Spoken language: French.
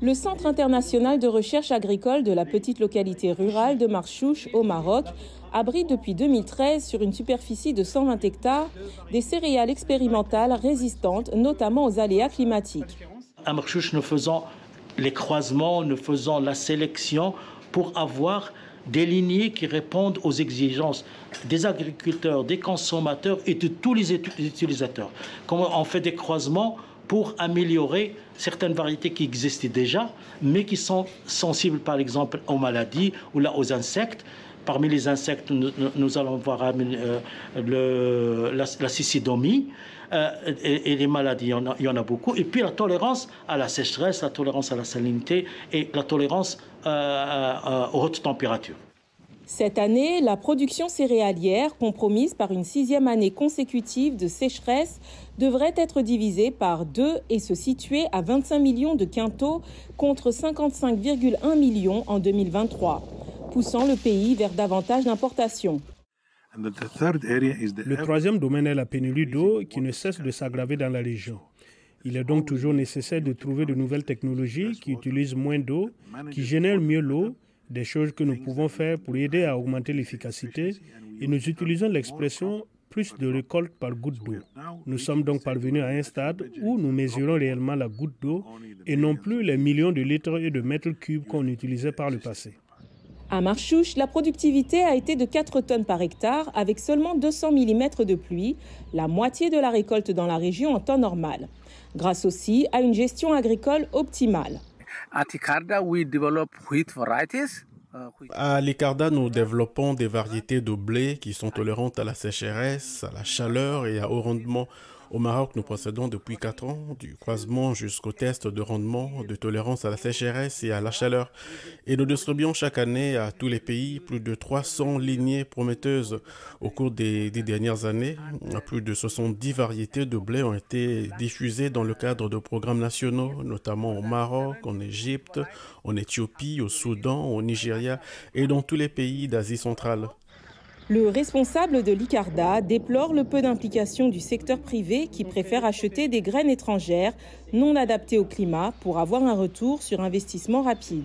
Le Centre international de recherche agricole de la petite localité rurale de Marchouch au Maroc abrite depuis 2013 sur une superficie de 120 hectares des céréales expérimentales résistantes notamment aux aléas climatiques. À Marchouch, nous faisons les croisements, nous faisons la sélection pour avoir des lignées qui répondent aux exigences des agriculteurs, des consommateurs et de tous les utilisateurs. Comment on fait des croisements pour améliorer certaines variétés qui existaient déjà, mais qui sont sensibles par exemple aux maladies ou là aux insectes. Parmi les insectes, nous allons voir la cissidomie et les maladies, il y en a beaucoup. Et puis la tolérance à la sécheresse, la tolérance à la salinité et la tolérance aux hautes températures. Cette année, la production céréalière, compromise par une 6e année consécutive de sécheresse, devrait être divisée par 2 et se situer à 25 millions de quintaux contre 55,1 millions en 2023, poussant le pays vers davantage d'importations. Le troisième domaine est la pénurie d'eau qui ne cesse de s'aggraver dans la région. Il est donc toujours nécessaire de trouver de nouvelles technologies qui utilisent moins d'eau, qui génèrent mieux l'eau, des choses que nous pouvons faire pour aider à augmenter l'efficacité et nous utilisons l'expression « plus de récolte par goutte d'eau ». Nous sommes donc parvenus à un stade où nous mesurons réellement la goutte d'eau et non plus les millions de litres et de mètres cubes qu'on utilisait par le passé. À Marchouch, la productivité a été de 4 tonnes par hectare avec seulement 200 mm de pluie, la moitié de la récolte dans la région en temps normal, grâce aussi à une gestion agricole optimale. À l'Icarda, nous développons des variétés de blé qui sont tolérantes à la sécheresse, à la chaleur et à haut rendement. Au Maroc, nous procédons depuis 4 ans du croisement jusqu'au test de rendement, de tolérance à la sécheresse et à la chaleur. Et nous distribuons chaque année à tous les pays plus de 300 lignées prometteuses. Au cours des 10 dernières années, plus de 70 variétés de blé ont été diffusées dans le cadre de programmes nationaux, notamment au Maroc, en Égypte, en Éthiopie, au Soudan, au Nigeria et dans tous les pays d'Asie centrale. Le responsable de l'Icarda déplore le peu d'implication du secteur privé qui préfère acheter des graines étrangères non adaptées au climat pour avoir un retour sur investissement rapide.